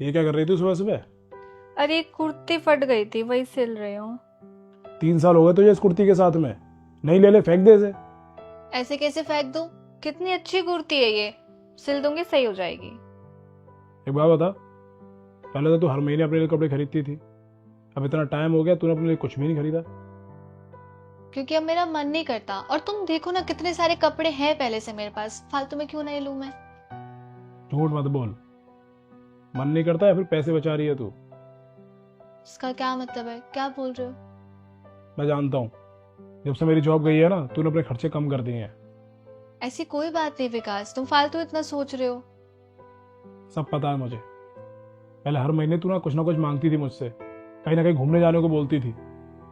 ये क्या कर रही थी सुबह सुबह? अरे एक कुर्ती फट गई थी, वही सिल रही हूँ। 3 साल हो गए तुझे इस कुर्ती के साथ में। नहीं ले ले, फेंक दे इसे। ऐसे कैसे फेंक दूँ? कितनी अच्छी कुर्ती है ये। सिल दूंगी, सही हो जाएगी। एक बात बता, पहले तो तू हर महीने अपने लिए कपड़े खरीदती थी। अब इतना टाइम हो गया, तूने अपने लिए कुछ भी नहीं खरीदा। क्योंकि अब मेरा मन नहीं करता, और तुम देखो ना कितने सारे कपड़े हैं पहले से मेरे पास, फालतू में क्यों नहीं लूं मैं। झूठ मत बोल। मन नहीं करता या फिर पैसे बचा रही है तू? इसका क्या मतलब है? क्या बोल रहे हो? मैं जानता हूँ। जब से मेरी जॉब गई है ना, तूने अपने खर्चे कम कर दिए हैं। ऐसी कोई बात नहीं विकास, तुम फालतू इतना सोच रहे हो। सब पता है मुझे। पहले हर महीने तू ना कुछ मांगती थी मुझसे, कहीं ना कहीं घूमने जाने को बोलती थी,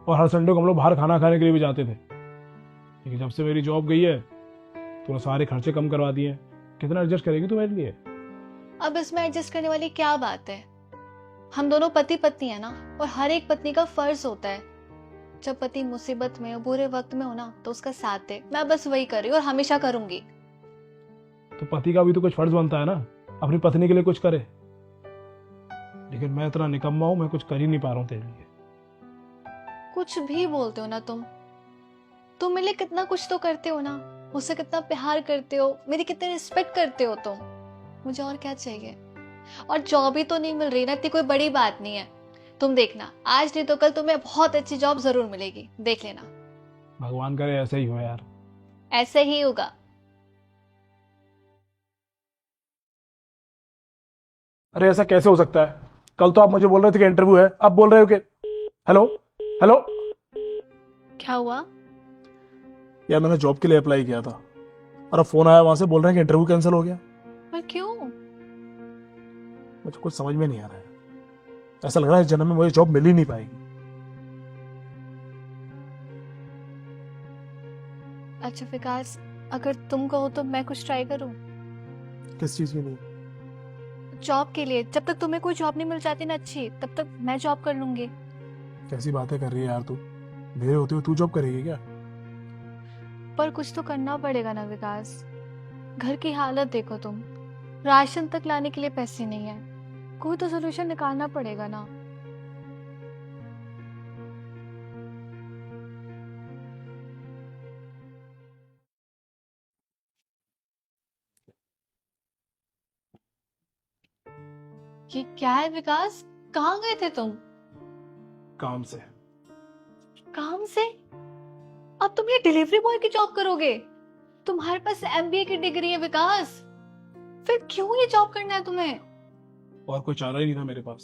और हर संडे को हम लोग बाहर खाना खाने के लिए भी जाते थे। लेकिन जब से मेरी जॉब गई है, तूने सारे खर्चे कम करवा दिए हैं। कितना एडजस्ट करेगी तू मेरे लिए? अब इसमें एडजस्ट करने वाली क्या बात है? हम दोनों पति पत्नी है ना, और हर एक पत्नी का फर्ज होता है जब पति मुसीबत में और बुरे वक्त में हो ना तो उसका साथ दे। मैं बस वही कर रही हूँ और हमेशा करूंगी। तो पति का भी तो कुछ फर्ज बनता है ना, अपनी पत्नी के लिए कुछ करे। लेकिन मैं इतना निकम्मा हूं, मैं कुछ कर ही नहीं पा रहा हूं तेरे लिए। कुछ भी बोलते हो ना तुम मेरे लिए कितना कुछ तो करते हो ना। मुझसे कितना प्यार करते हो, मेरी कितनी रिस्पेक्ट करते हो तुम। मुझे और क्या चाहिए? और जॉब ही तो नहीं मिल रही ना, इतनी कोई बड़ी बात नहीं है। तुम देखना, आज नहीं तो कल तुम्हें बहुत अच्छी जॉब जरूर मिलेगी, देख लेना। भगवान करे ऐसे ही हो यार। ऐसे ही होगा। अरे ऐसा कैसे हो सकता है? कल तो आप मुझे बोल रहे थे कि इंटरव्यू है, अब बोल रहे हो कि हेलो हेलो। क्या हुआ? यार मैंने जॉब के लिए अप्लाई किया था, और अब फोन आया वहां से, बोल रहे हैं कि इंटरव्यू कैंसिल हो गया। पर क्यों? मुझे कुछ समझ में नहीं आ रहा है। ऐसा लग रहा है इस जन्म में मुझे जॉब मिल ही नहीं पाएगी। अच्छा विकास, अगर तुम कहो तो मैं कुछ ट्राई करूं। किस चीज की? नहीं। जॉब के लिए, जब तक तुम्हें कोई जॉब नहीं मिल जाती ना अच्छी, तब तक मैं जॉब कर लूंगी। कैसी बातें कर रही है यार तू? मेरे होते हुए तू जॉब करेगी क्या? पर कुछ तो करना पड़ेगा ना विकास। घर की हालत देखो तुम, राशन तक लाने के लिए पैसे नहीं है। कोई तो सोल्यूशन निकालना पड़ेगा ना। ये क्या है विकास? कहाँ गए थे तुम? काम से। काम से? अब तुम ये डिलीवरी बॉय की जॉब करोगे? तुम्हारे पास एमबीए की डिग्री है विकास, फिर क्यों ये जॉब करना है तुम्हें? और कोई चारा ही नहीं था मेरे पास।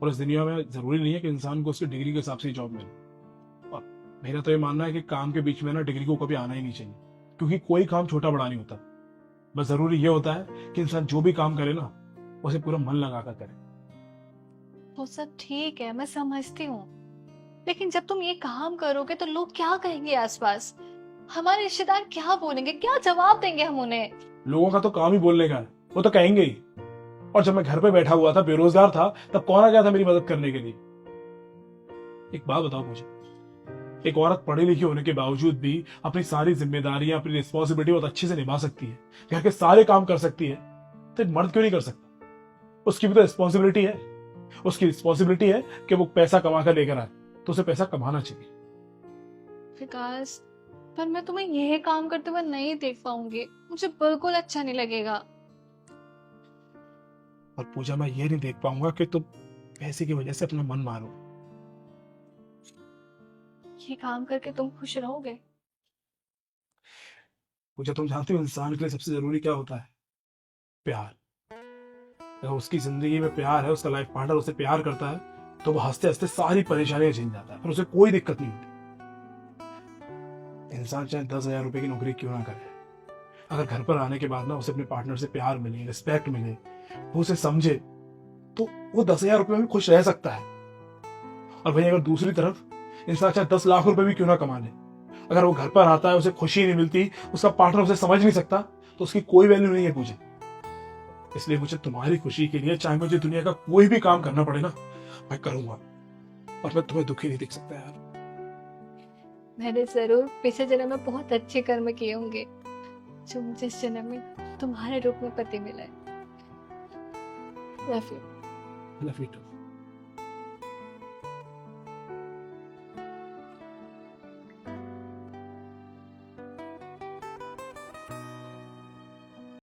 और इस दुनिया में जरूरी नहीं है कि इंसान को उसकी डिग्री के हिसाब से ही जॉब मिले। और मेरा तो ये मानना है कि काम के बीच में ना डिग्री को कभी आना ही नहीं चाहिए, क्योंकि कोई काम छोटा बड़ा नहीं होता। बस जरूरी ये होता है कि इंसान जो भी काम करे ना, उसे पूरा मन लगा कर करे। वो सब ठीक है, मैं समझती हूँ। लेकिन जब तुम ये काम करोगे तो लोग क्या कहेंगे आसपास? हमारे रिश्तेदार क्या बोलेंगे, क्या जवाब देंगे हम उन्हें? लोगों का तो काम ही बोलने का है, वो तो कहेंगे ही। और जब मैं घर पे बैठा हुआ था, बेरोजगार था, तब कौन आ गया था मेरी मदद करने के लिए? एक बात बताओ मुझे, एक औरत पढ़ी लिखी होने के बावजूद भी अपनी सारी जिम्मेदारियां, अपनी रिस्पॉन्सिबिलिटी बहुत अच्छे से निभा सकती है, घर के सारे काम कर सकती है, तो एक मर्द क्यों नहीं कर सकता? उसकी भी तो रिस्पॉन्सिबिलिटी है। उसकी रिस्पॉन्सिबिलिटी है कि वो पैसा कमा कर लेकर आए, तो उसे पैसा कमाना चाहिए। विकास, पर मैं तुम्हें यह काम करते हुए नहीं देख पाऊंगी, मुझे बिल्कुल अच्छा नहीं लगेगा। और पूजा, मैं ये नहीं देख पाऊंगा कि तुम पैसे की वजह से अपना मन मारो। ये काम करके तुम खुश रहोगे? पूजा, तुम जानती हो इंसान के लिए सबसे जरूरी क्या होता है? प्यार। अगर उसकी जिंदगी में प्यार है, उसका लाइफ पार्टनर उसे प्यार करता है, तो वो हंसते हंसते सारी परेशानियां झेल जाता है, फिर उसे कोई दिक्कत नहीं होती। इंसान चाहे 10,000 रुपए की नौकरी क्यों ना करे, अगर घर पर आने के बाद ना उसे अपने पार्टनर से प्यार मिले, रिस्पेक्ट मिले, वो उसे समझे, तो वो 10,000 रुपये में भी खुश रह सकता है। और वहीं अगर दूसरी तरफ इंसान चाहे 10 लाख रुपए भी क्यों ना कमा ले, अगर वो घर पर आता है, उसे खुशी नहीं मिलती, उसका पार्टनर उसे समझ नहीं सकता, तो उसकी कोई वैल्यू नहीं है मुझे। इसलिए मुझे तुम्हारी खुशी के लिए चाहे मुझे दुनिया का कोई भी काम करना पड़े ना, मैं करूंगा। और मैं तुम्हें दुखी नहीं देख सकता यार। मैंने जरूर पिछले जन्म में बहुत अच्छे कर्म किए होंगे, जो मुझे इस जन्म में तुम्हारे रूप में पति मिला है। Love you. Love you to.